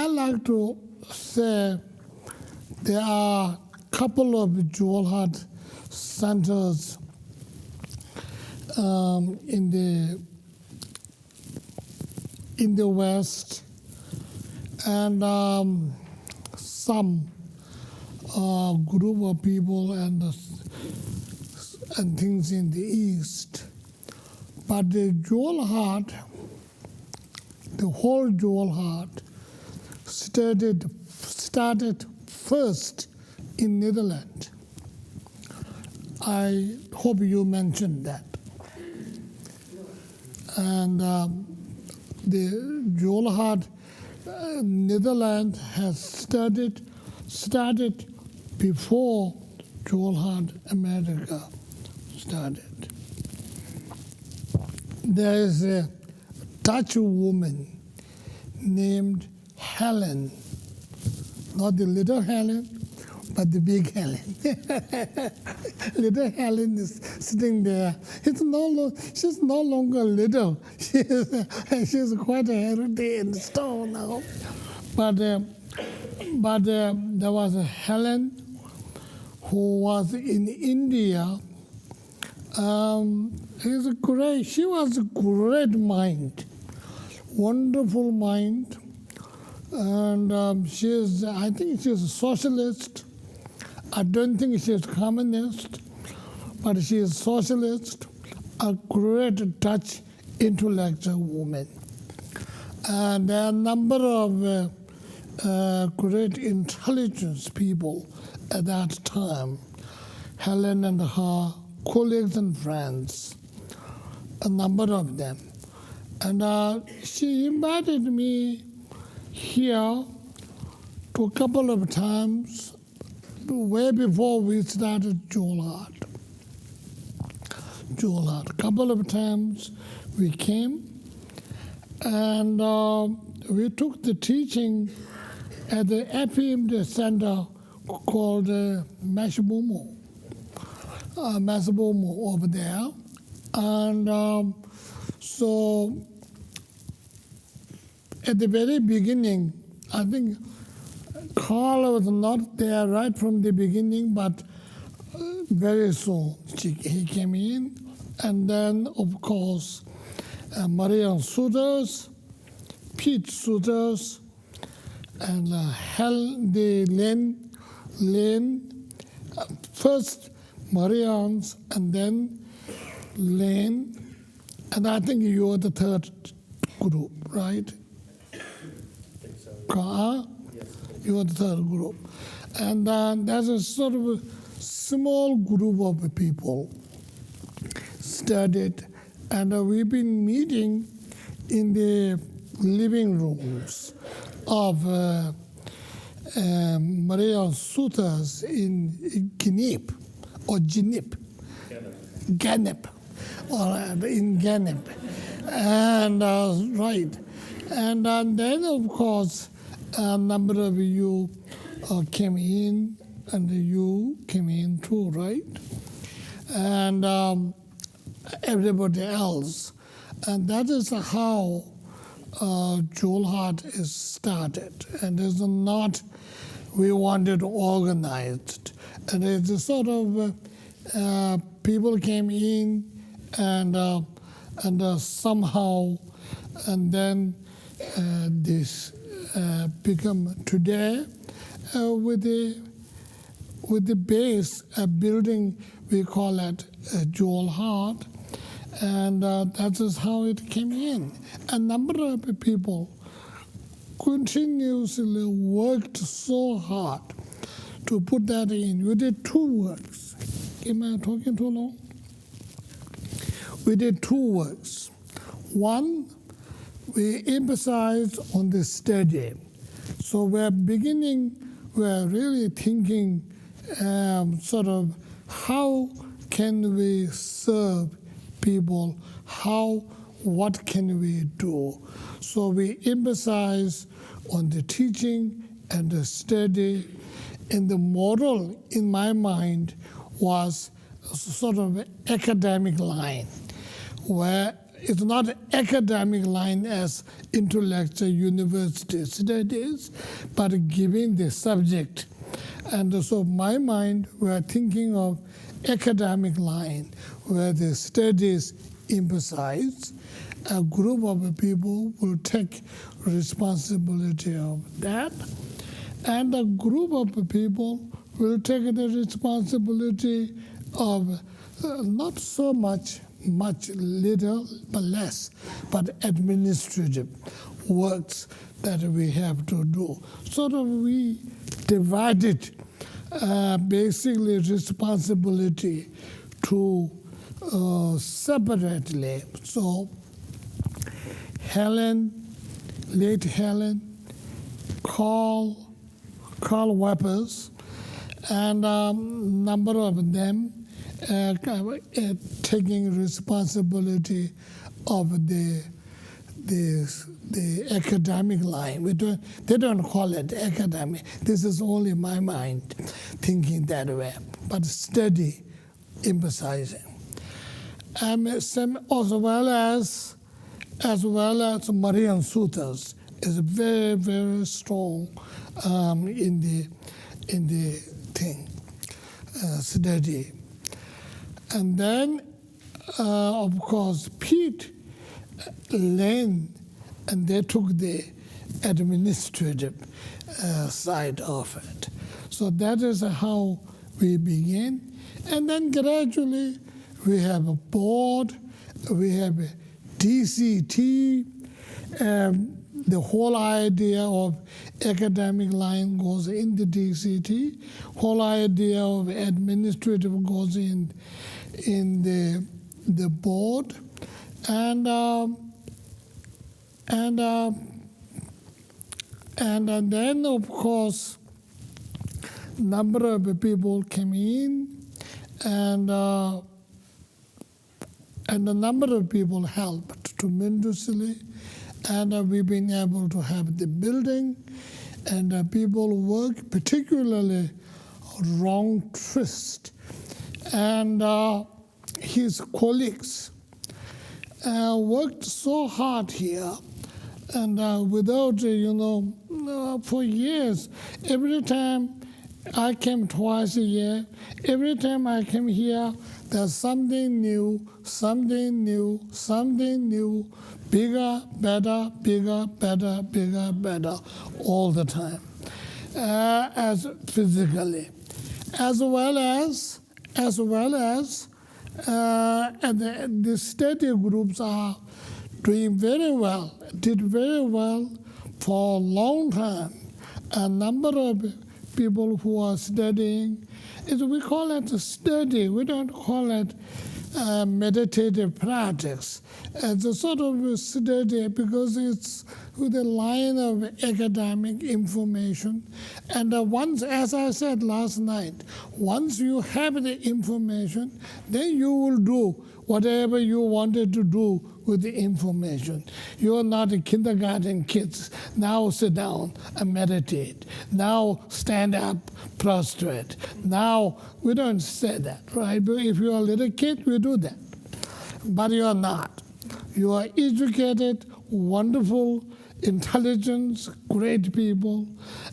like to say there are a couple of Jewel Heart centers in the West, and some group of people and things in the East. But the Jewel Heart, the whole Jewel Heart, started first in Netherlands. I hope you mentioned that. And the Jewel Heart Netherlands has started before Jewel Heart America started. There is a Dutch woman named Helen, not the little Helen, but the big Helen. Little Helen is sitting there. She's no longer little. She's quite healthy and strong now. But there was a Helen who was in India. She was a great mind, wonderful mind, and I think she's a socialist. I don't think she's communist, but she is socialist, a great Dutch intellectual woman. And there are a number of great intelligence people at that time, Helen and her colleagues and friends, a number of them. And she invited me here to a couple of times, way before we started Jewel Heart. A couple of times we came, and we took the teaching at the FEMD center called Massabomo over there. And so at the very beginning, I think Carl was not there right from the beginning, but very soon he came in. And then, of course, Marianne Souters, Pete Souters, and Lane, first Marianne's and then Lane, and I think you are the third group, right? I think so. Yes. You are the third group. And there's a sort of a small group of people studied, and we've been meeting in the living rooms of Marianne Souters in Genep, or Genep, Genep, or in Genep, and right, and then of course a number of you came in, and you came in too, right, and everybody else, and that is how Jewel Heart is started, and it's not we wanted to organize it, and it's a sort of people came in and somehow, and then this become today with the base building, we call it Jewel Heart, and that is how it came in. A number of people continuously worked so hard to put that in. We did 2 works. Am I talking too long? We did 2 works. One, we emphasized on the study. So we're really thinking sort of how can we serve people, what can we do? So we emphasize on the teaching and the study, and the model in my mind was sort of an academic line, where it's not an academic line as intellectual university studies, but giving the subject. And so my mind, we're thinking of academic line where the studies emphasize. A group of people will take responsibility of that, and a group of people will take the responsibility of not so much little, but less, but administrative works that we have to do. Sort of we divided basically responsibility to separately. So late Helen, Carl Weppers, and number of them taking responsibility of the academic line. They don't call it academic. This is only my mind thinking that way, but study emphasizing. As well as Marian Sutras is very, very strong in the thing, study. And then, of course, Pete, Lane, and they took the administrative side of it. So that is how we begin. And then gradually we have a board, we have a DCT, the whole idea of academic line goes in the DCT, whole idea of administrative goes in the board, and then of course number of people came in, and a number of people helped tremendously, and we've been able to have the building, and people work, particularly Ron Trist and his colleagues worked so hard here, and without, for years, every time I came twice a year, every time I came here, there's something new, bigger, better, all the time, as physically, as well as and the study groups are doing very well, did very well for a long time. A number of people who are studying, we call it a study, we don't call it meditative practice. It's a sort of a study because it's with a line of academic information. And once, as I said last night, once you have the information, then you will do whatever you wanted to do with the information. You are not a kindergarten kids. Now sit down and meditate. Now stand up, prostrate. Now, we don't say that, right? But if you're a little kid, we do that. But you are not. You are educated, wonderful, intelligent, great people.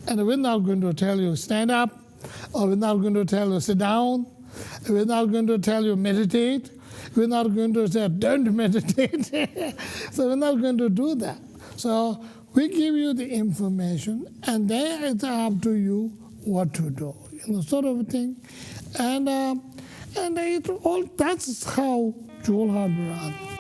And we're not going to tell you stand up, or we're not going to tell you sit down. We're not going to tell you meditate. We're not going to say, don't meditate. So we're not going to do that. So we give you the information, and then it's up to you what to do, sort of thing. And it all, that's how Jewel Heart runs.